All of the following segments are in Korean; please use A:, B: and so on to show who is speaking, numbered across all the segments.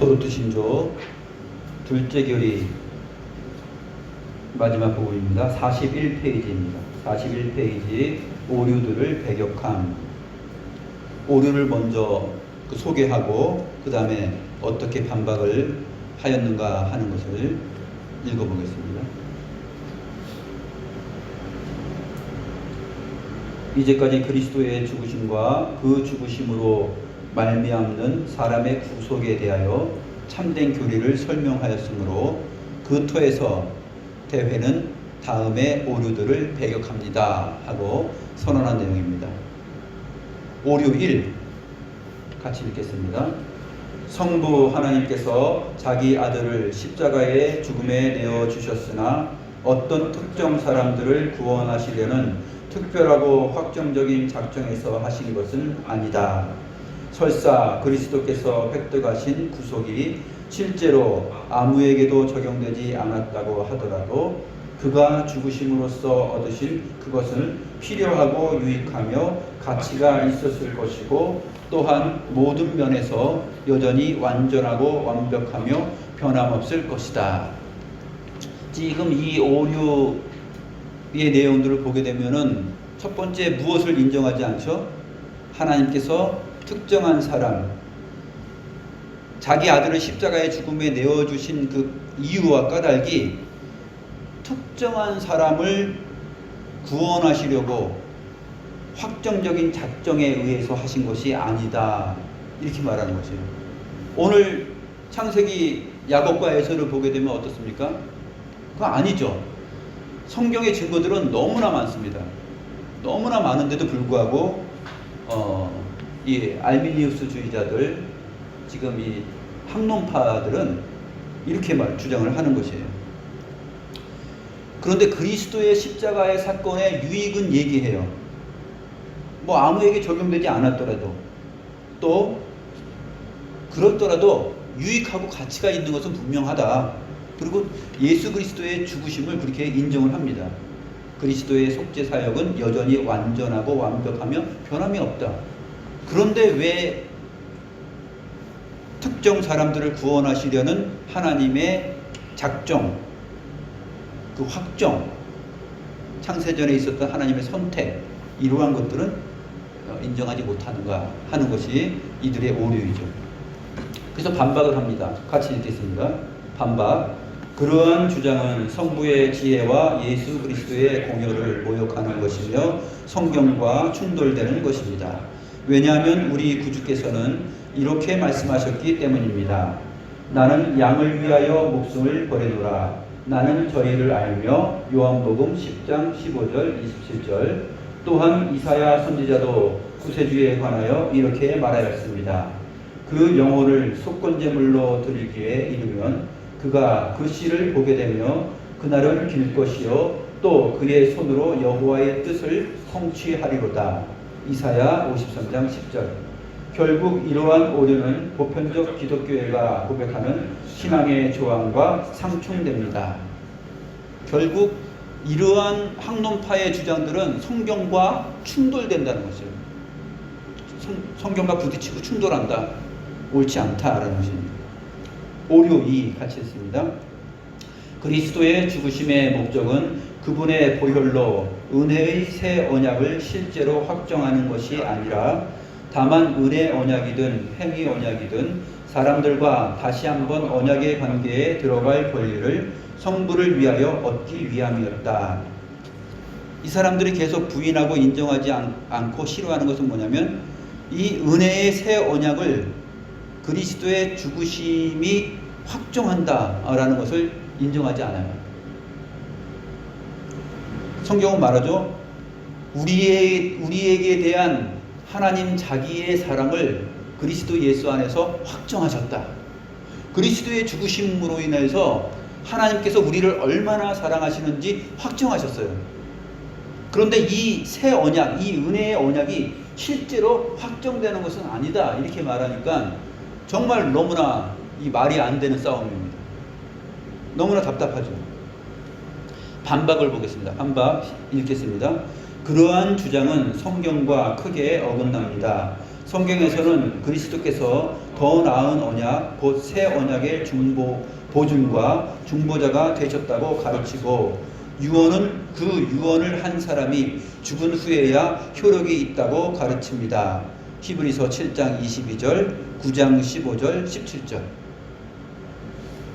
A: 고린도 신조 둘째 교리 마지막 부분입니다. 41페이지입니다. 41페이지 오류들을 배격함. 오류를 먼저 소개하고 그 다음에 어떻게 반박을 하였는가 하는 것을 읽어보겠습니다. 이제까지 그리스도의 죽으심과 그 죽으심으로 말미암는 사람의 구속에 대하여 참된 교리를 설명하였으므로 그 터에서 대회는 다음의 오류들을 배격합니다 하고 선언한 내용입니다. 오류 1 같이 읽겠습니다. 성부 하나님께서 자기 아들을 십자가의 죽음에 내어주셨으나 어떤 특정 사람들을 구원하시려는 특별하고 확정적인 작정에서 하신 것은 아니다. 설사 그리스도께서 획득하신 구속이 실제로 아무에게도 적용되지 않았다고 하더라도 그가 죽으심으로써 얻으신 그것은 필요하고 유익하며 가치가 있었을 것이고 또한 모든 면에서 여전히 완전하고 완벽하며 변함없을 것이다. 지금 이 오류의 내용들을 보게 되면은 첫 번째 무엇을 인정하지 않죠? 하나님께서 특정한 사람, 자기 아들을 십자가의 죽음에 내어주신 그 이유와 까닭이 특정한 사람을 구원하시려고 확정적인 작정에 의해서 하신 것이 아니다. 이렇게 말하는 것이에요. 오늘 창세기 야곱과 에서를 보게 되면 어떻습니까? 그거 아니죠. 성경의 증거들은 너무나 많습니다. 너무나 많은데도 불구하고 이 알미니우스주의자들, 지금 이 학론파들은 이렇게 주장을 하는 것이에요. 그런데 그리스도의 십자가의 사건의 유익은 얘기해요. 뭐 아무에게 적용되지 않았더라도, 또 그렇더라도 유익하고 가치가 있는 것은 분명하다. 그리고 예수 그리스도의 죽으심을 그렇게 인정을 합니다. 그리스도의 속죄 사역은 여전히 완전하고 완벽하며 변함이 없다. 그런데 왜 특정 사람들을 구원하시려는 하나님의 작정, 그 확정, 창세전에 있었던 하나님의 선택, 이러한 것들은 인정하지 못하는가 하는 것이 이들의 오류이죠. 그래서 반박을 합니다. 같이 읽겠습니다. 반박. 그러한 주장은 성부의 지혜와 예수 그리스도의 공효를 모욕하는 것이며 성경과 충돌되는 것입니다. 왜냐하면 우리 구주께서는 이렇게 말씀하셨기 때문입니다. 나는 양을 위하여 목숨을 버리노라. 나는 저희를 알며. 요한복음 10장 15절 27절. 또한 이사야 선지자도 구세주에 관하여 이렇게 말하였습니다. 그 영혼을 속건제물로 드리기에 이르면 그가 그 씨를 보게 되며 그날은 길 것이요 또 그의 손으로 여호와의 뜻을 성취하리로다. 이사야 53장 10절. 결국 이러한 오류는 보편적 기독교회가 고백하는 신앙의 조항과 상충됩니다. 결국 이러한 학론파의 주장들은 성경과 충돌된다는 것이에요. 성경과 부딪히고 충돌한다. 옳지 않다라는 것입니다. 오류 2 같이 했습니다. 그리스도의 죽으심의 목적은 그분의 보혈로 은혜의 새 언약을 실제로 확정하는 것이 아니라 다만 은혜 언약이든 행위 언약이든 사람들과 다시 한번 언약의 관계에 들어갈 권리를 성부를 위하여 얻기 위함이었다. 이 사람들이 계속 부인하고 인정하지 않고 싫어하는 것은 뭐냐면 이 은혜의 새 언약을 그리스도의 죽으심이 확정한다라는 것을 인정하지 않아요. 성경은 말하죠. 우리에게 대한 하나님 자기의 사랑을 그리스도 예수 안에서 확정하셨다. 그리스도의 죽으심으로 인해서 하나님께서 우리를 얼마나 사랑하시는지 확정하셨어요. 그런데 이 새 언약, 이 은혜의 언약이 실제로 확정되는 것은 아니다. 이렇게 말하니까 정말 너무나 이 말이 안 되는 싸움입니다. 너무나 답답하죠. 반박을 보겠습니다. 반박 읽겠습니다. 그러한 주장은 성경과 크게 어긋납니다. 성경에서는 그리스도께서 더 나은 언약, 곧 새 언약의 보증과 중보자가 되셨다고 가르치고, 그 유언을 한 사람이 죽은 후에야 효력이 있다고 가르칩니다. 히브리서 7장 22절, 9장 15절, 17절.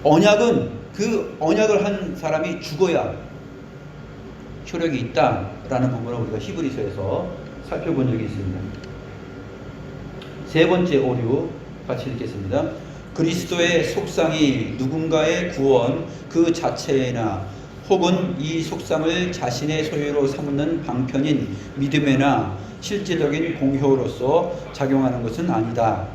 A: 언약은 그 언약을 한 사람이 죽어야 효력이 있다라는 부분을 우리가 히브리서에서 살펴본 적이 있습니다. 세 번째 오류 같이 읽겠습니다. 그리스도의 속상이 누군가의 구원 그 자체나 혹은 이 속상을 자신의 소유로 삼는 방편인 믿음에나 실질적인 공효로서 작용하는 것은 아니다.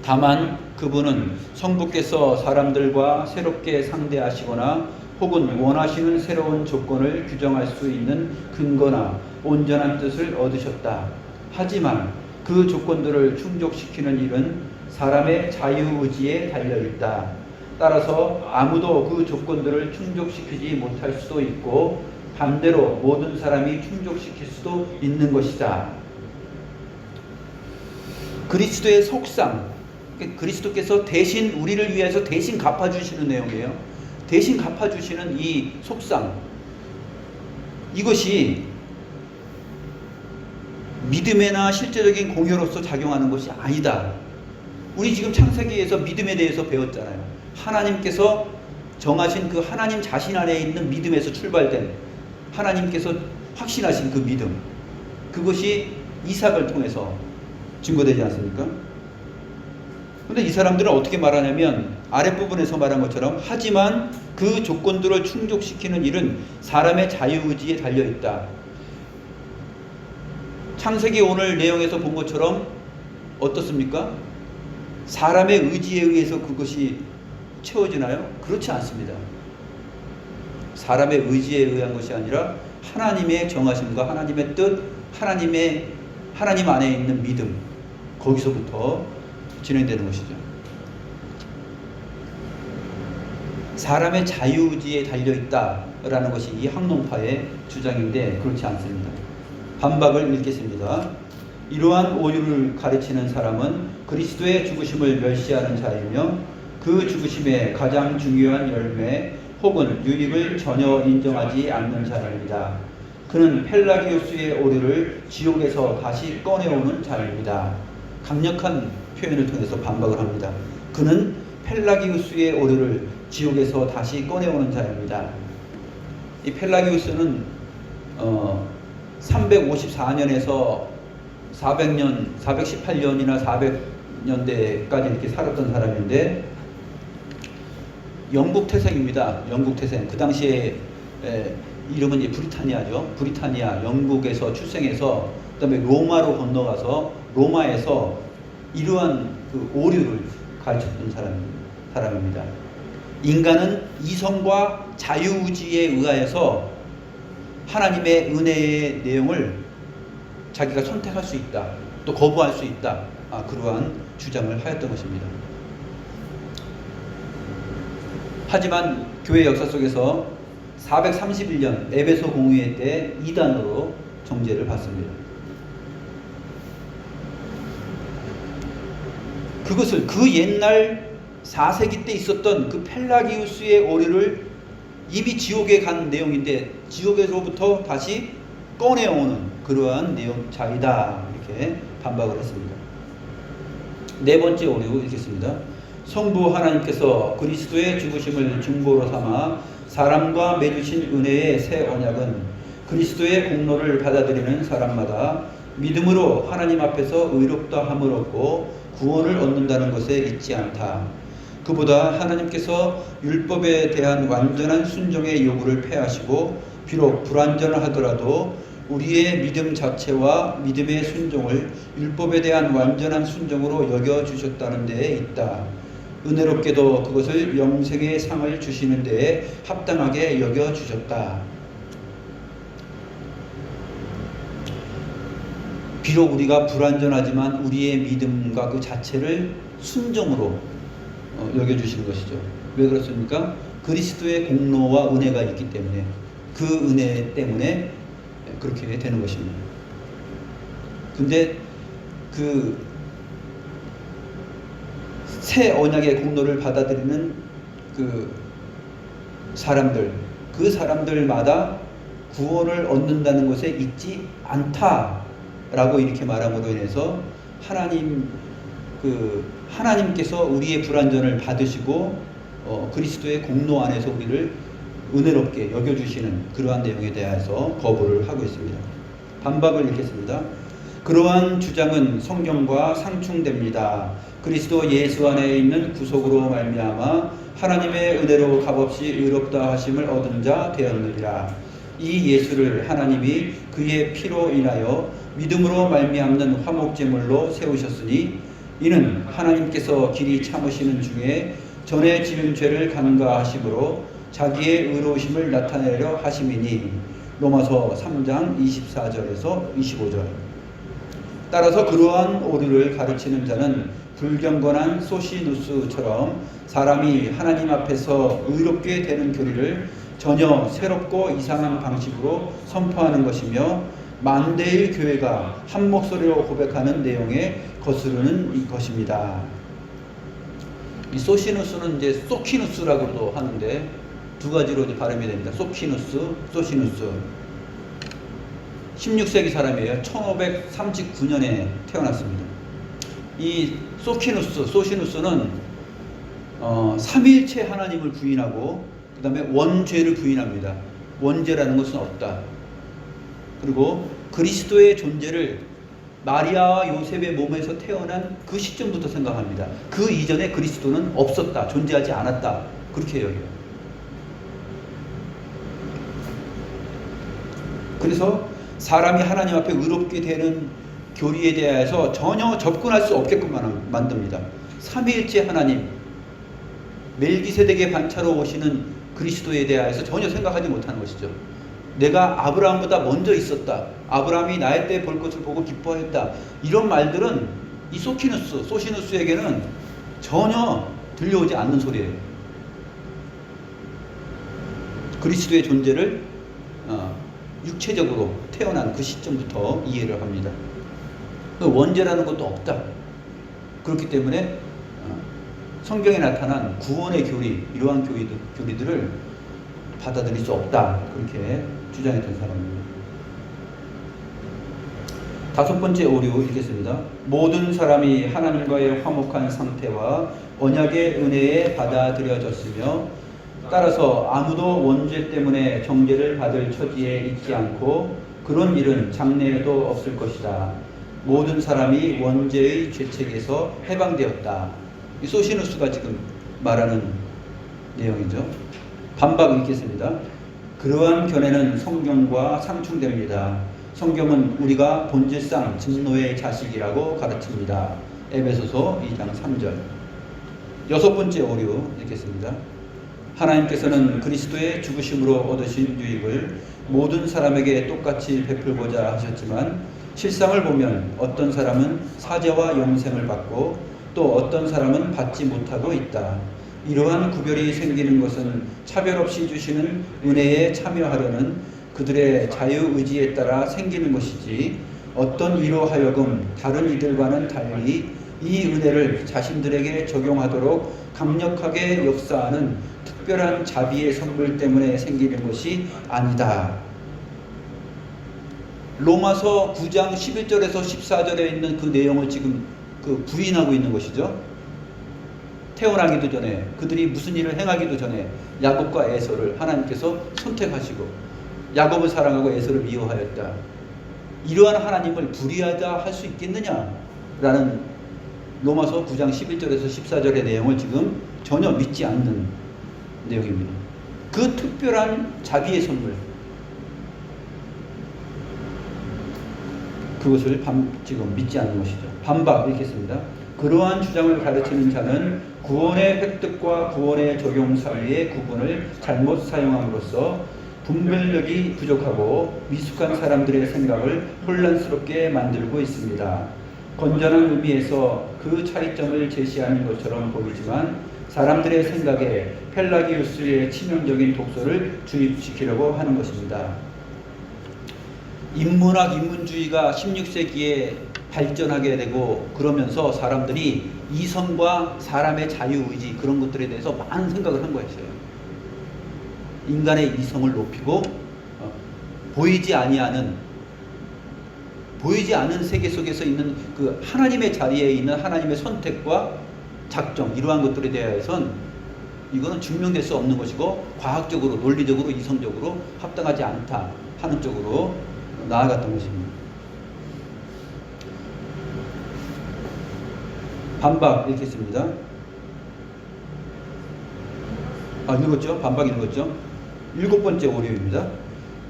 A: 다만 그분은 성부께서 사람들과 새롭게 상대하시거나 혹은 원하시는 새로운 조건을 규정할 수 있는 근거나 온전한 뜻을 얻으셨다. 하지만 그 조건들을 충족시키는 일은 사람의 자유의지에 달려있다. 따라서 아무도 그 조건들을 충족시키지 못할 수도 있고 반대로 모든 사람이 충족시킬 수도 있는 것이다. 그리스도의 속상, 그리스도께서 대신 우리를 위해서 대신 갚아주시는 내용이에요. 대신 갚아주시는 이 속상, 이것이 믿음에나 실제적인 공효로서 작용하는 것이 아니다. 우리 지금 창세기에서 믿음에 대해서 배웠잖아요. 하나님께서 정하신 그 하나님 자신 안에 있는 믿음에서 출발된, 하나님께서 확신하신 그 믿음, 그것이 이삭을 통해서 증거되지 않습니까? 그런데 이 사람들은 어떻게 말하냐면 아랫부분에서 말한 것처럼, 하지만 그 조건들을 충족시키는 일은 사람의 자유의지에 달려있다. 창세기 오늘 내용에서 본 것처럼 어떻습니까? 사람의 의지에 의해서 그것이 채워지나요? 그렇지 않습니다. 사람의 의지에 의한 것이 아니라 하나님의 정하심과 하나님의 뜻, 하나님 안에 있는 믿음, 거기서부터 진행되는 것이죠. 사람의 자유의지에 달려있다라는 것이 이 학론파의 주장인데 그렇지 않습니다. 반박을 읽겠습니다. 이러한 오류를 가르치는 사람은 그리스도의 죽으심을 멸시하는 자이며 그 죽으심의 가장 중요한 열매 혹은 유익을 전혀 인정하지 않는 자입니다. 그는 펠라기우스의 오류를 지옥에서 다시 꺼내오는 자입니다. 강력한 표현을 통해서 반박을 합니다. 그는 펠라기우스의 오류를 지옥에서 다시 꺼내오는 자입니다. 이 펠라기우스는 354년에서 418년이나 400년대까지 이렇게 살았던 사람인데 영국 태생입니다. 영국 태생. 그 당시에 이름은 이제 브리타니아죠. 브리타니아, 영국에서 출생해서 그다음에 로마로 건너가서 로마에서 이러한 그 오류를 가르쳤던 사람입니다. 인간은 이성과 자유의지에 의하여서 하나님의 은혜의 내용을 자기가 선택할 수 있다. 또 거부할 수 있다. 그러한 주장을 하였던 것입니다. 하지만 교회 역사 속에서 431년 에베소 공의회 때 이단으로 정죄를 받습니다. 그것을 그 옛날 4세기 때 있었던 그 펠라기우스의 오류를 이미 지옥에 간 내용인데 지옥에서부터 다시 꺼내오는 그러한 내용자이다. 이렇게 반박을 했습니다. 네 번째 오류 읽겠습니다. 성부 하나님께서 그리스도의 죽으심을 중보로 삼아 사람과 맺으신 은혜의 새 언약은 그리스도의 공로를 받아들이는 사람마다 믿음으로 하나님 앞에서 의롭다 함을 얻고 구원을 얻는다는 것에 있지 않다. 그보다 하나님께서 율법에 대한 완전한 순종의 요구를 폐하시고 비록 불완전을 하더라도 우리의 믿음 자체와 믿음의 순종을 율법에 대한 완전한 순종으로 여겨주셨다는 데에 있다. 은혜롭게도 그것을 영생의 상을 주시는 데에 합당하게 여겨주셨다. 비록 우리가 불완전하지만 우리의 믿음과 그 자체를 순종으로 여겨주시는 것이죠. 왜 그렇습니까? 그리스도의 공로와 은혜가 있기 때문에, 그 은혜 때문에 그렇게 되는 것입니다. 근데 그 새 언약의 공로를 받아들이는 그 사람들마다 구원을 얻는다는 것에 있지 않다라고 이렇게 말함으로 인해서 하나님께서 우리의 불완전을 받으시고 그리스도의 공로 안에서 우리를 은혜롭게 여겨주시는 그러한 내용에 대해서 거부를 하고 있습니다. 반박을 읽겠습니다. 그러한 주장은 성경과 상충됩니다. 그리스도 예수 안에 있는 구속으로 말미암아 하나님의 은혜로 값없이 의롭다 하심을 얻은 자 되었느니라. 이 예수를 하나님이 그의 피로 인하여 믿음으로 말미암는 화목제물로 세우셨으니 이는 하나님께서 길이 참으시는 중에 전에 지은 죄를 간과하심으로 자기의 의로우심을 나타내려 하심이니. 로마서 3장 24절에서 25절. 따라서 그러한 오류를 가르치는 자는 불경건한 소시누스처럼 사람이 하나님 앞에서 의롭게 되는 교리를 전혀 새롭고 이상한 방식으로 선포하는 것이며 만대의 교회가 한 목소리로 고백하는 내용에 거스르는 것입니다. 이 소시누스는 이제 소키누스라고도 하는데 두 가지로 이제 발음이 됩니다. 소키누스, 소시누스. 16세기 사람이에요. 1539년에 태어났습니다. 이 소시누스는 삼위일체 하나님을 부인하고 그 다음에 원죄를 부인합니다. 원죄라는 것은 없다. 그리고 그리스도의 존재를 마리아와 요셉의 몸에서 태어난 그 시점부터 생각합니다. 그 이전에 그리스도는 없었다. 존재하지 않았다. 그렇게 여겨요. 그래서 사람이 하나님 앞에 의롭게 되는 교리에 대해서 전혀 접근할 수 없게끔 만듭니다. 삼위일체 하나님, 멜기세덱의 반차로 오시는 그리스도에 대해서 전혀 생각하지 못하는 것이죠. 내가 아브라함보다 먼저 있었다. 아브라함이 나의 때 볼 것을 보고 기뻐했다. 이런 말들은 이 소시누스에게는 전혀 들려오지 않는 소리예요. 그리스도의 존재를 육체적으로 태어난 그 시점부터 이해를 합니다. 원죄라는 것도 없다. 그렇기 때문에 성경에 나타난 구원의 교리, 이러한 교리들을 받아들일 수 없다. 그렇게 주장했던 사람입니다. 다섯 번째 오류 읽겠습니다. 모든 사람이 하나님과의 화목한 상태와 언약의 은혜에 받아들여졌으며 따라서 아무도 원죄 때문에 정죄를 받을 처지에 있지 않고 그런 일은 장래에도 없을 것이다. 모든 사람이 원죄의 죄책에서 해방되었다. 이 소시누스가 지금 말하는 내용이죠. 반박 읽겠습니다. 그러한 견해는 성경과 상충됩니다. 성경은 우리가 본질상 진노의 자식이라고 가르칩니다. 에베소서 2장 3절. 여섯 번째 오류 읽겠습니다. 하나님께서는 그리스도의 죽으심으로 얻으신 유익을 모든 사람에게 똑같이 베풀고자 하셨지만 실상을 보면 어떤 사람은 사죄와 영생을 받고 또 어떤 사람은 받지 못하고 있다. 이러한 구별이 생기는 것은 차별 없이 주시는 은혜에 참여하려는 그들의 자유의지에 따라 생기는 것이지 어떤 이로 하여금 다른 이들과는 달리 이 은혜를 자신들에게 적용하도록 강력하게 역사하는 특별한 자비의 선물 때문에 생기는 것이 아니다. 로마서 9장 11절에서 14절에 있는 그 내용을 지금 부인하고 있는 것이죠. 태어나기도 전에 그들이 무슨 일을 행하기도 전에 야곱과 에서를 하나님께서 선택하시고 야곱을 사랑하고 에서를 미워하였다. 이러한 하나님을 불의하다 할 수 있겠느냐라는 로마서 9장 11절에서 14절의 내용을 지금 전혀 믿지 않는 내용입니다. 그 특별한 자비의 선물, 그것을 지금 믿지 않는 것이죠. 반박 읽겠습니다. 그러한 주장을 가르치는 자는 구원의 획득과 구원의 적용 사이의 구분을 잘못 사용함으로써 분별력이 부족하고 미숙한 사람들의 생각을 혼란스럽게 만들고 있습니다. 건전한 의미에서 그 차이점을 제시하는 것처럼 보이지만 사람들의 생각에 펠라기우스의 치명적인 독소를 주입시키려고 하는 것입니다. 인문학 인문주의가 16세기에 발전하게 되고 그러면서 사람들이 이성과 사람의 자유의지 그런 것들에 대해서 많은 생각을 한 거였어요. 인간의 이성을 높이고 보이지 않는 세계 속에서 있는 그 하나님의 자리에 있는 하나님의 선택과 작정 이러한 것들에 대해서는 이거는 증명될 수 없는 것이고 과학적으로 논리적으로 이성적으로 합당하지 않다 하는 쪽으로 나아갔던 것입니다. 반박 읽겠습니다. 읽었죠? 반박 읽었죠? 7번째 오류입니다.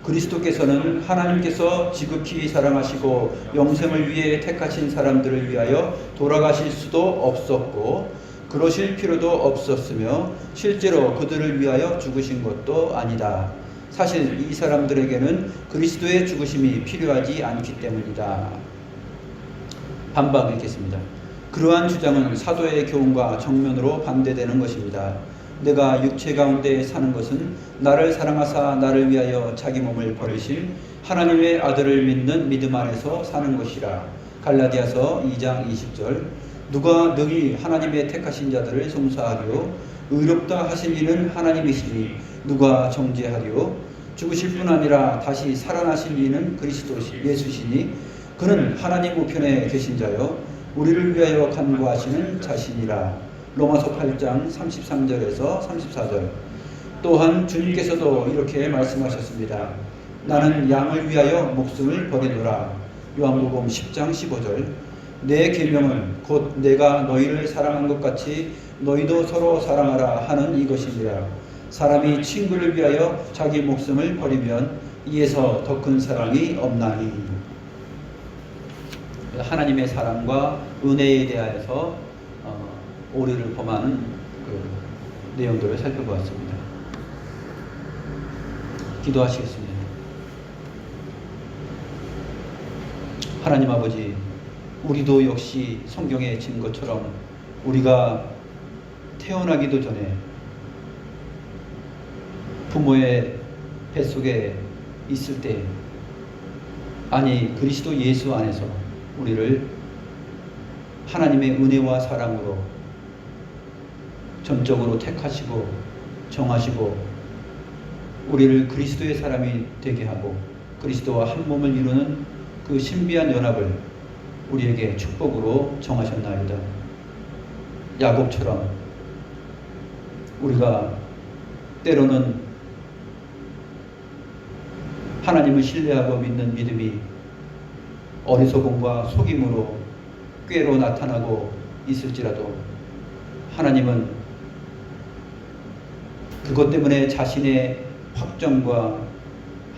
A: 그리스도께서는 하나님께서 지극히 사랑하시고 영생을 위해 택하신 사람들을 위하여 돌아가실 수도 없었고 그러실 필요도 없었으며 실제로 그들을 위하여 죽으신 것도 아니다. 사실 이 사람들에게는 그리스도의 죽으심이 필요하지 않기 때문이다. 반박 읽겠습니다. 그러한 주장은 사도의 교훈과 정면으로 반대되는 것입니다. 내가 육체 가운데 사는 것은 나를 사랑하사 나를 위하여 자기 몸을 버리신 하나님의 아들을 믿는 믿음 안에서 사는 것이라. 갈라디아서 2장 20절. 누가 능히 하나님의 택하신 자들을 송사하리요 의롭다 하신 이는 하나님이시니 누가 정죄하리요. 죽으실 뿐 아니라 다시 살아나신 이는 그리스도 예수시니 그는 하나님 우편에 계신 자요 우리를 위하여 간구하시는 자신이라. 로마서 8장 33절에서 34절. 또한 주님께서도 이렇게 말씀하셨습니다. 나는 양을 위하여 목숨을 버리노라. 요한복음 10장 15절. 내 계명은 곧 내가 너희를 사랑한 것 같이 너희도 서로 사랑하라 하는 이것이니라. 사람이 친구를 위하여 자기 목숨을 버리면 이에서 더 큰 사랑이 없나니. 하나님의 사랑과 은혜에 대하여서 오류를 범하는 그 내용들을 살펴보았습니다. 기도하시겠습니다. 하나님 아버지, 우리도 역시 성경에 진 것처럼 우리가 태어나기도 전에 부모의 뱃속에 있을 때 그리스도 예수 안에서 우리를 하나님의 은혜와 사랑으로 전적으로 택하시고 정하시고 우리를 그리스도의 사람이 되게 하고 그리스도와 한 몸을 이루는 그 신비한 연합을 우리에게 축복으로 정하셨나이다. 야곱처럼 우리가 때로는 하나님을 신뢰하고 믿는 믿음이 어리석음과 속임으로 꾀로 나타나고 있을지라도 하나님은 그것 때문에 자신의 확정과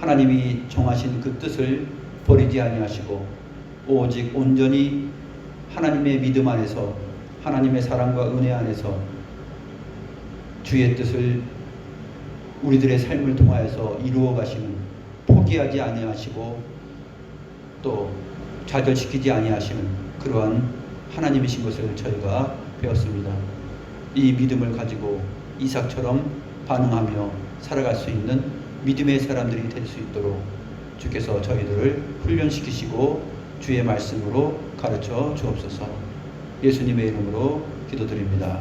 A: 하나님이 정하신 그 뜻을 버리지 아니하시고 오직 온전히 하나님의 믿음 안에서 하나님의 사랑과 은혜 안에서 주의 뜻을 우리들의 삶을 통하여서 이루어 가시는 포기하지 아니하시고 또 좌절시키지 아니하시는 그러한 하나님이신 것을 저희가 배웠습니다. 이 믿음을 가지고 이삭처럼 반응하며 살아갈 수 있는 믿음의 사람들이 될 수 있도록 주께서 저희들을 훈련시키시고 주의 말씀으로 가르쳐 주옵소서. 예수님의 이름으로 기도드립니다.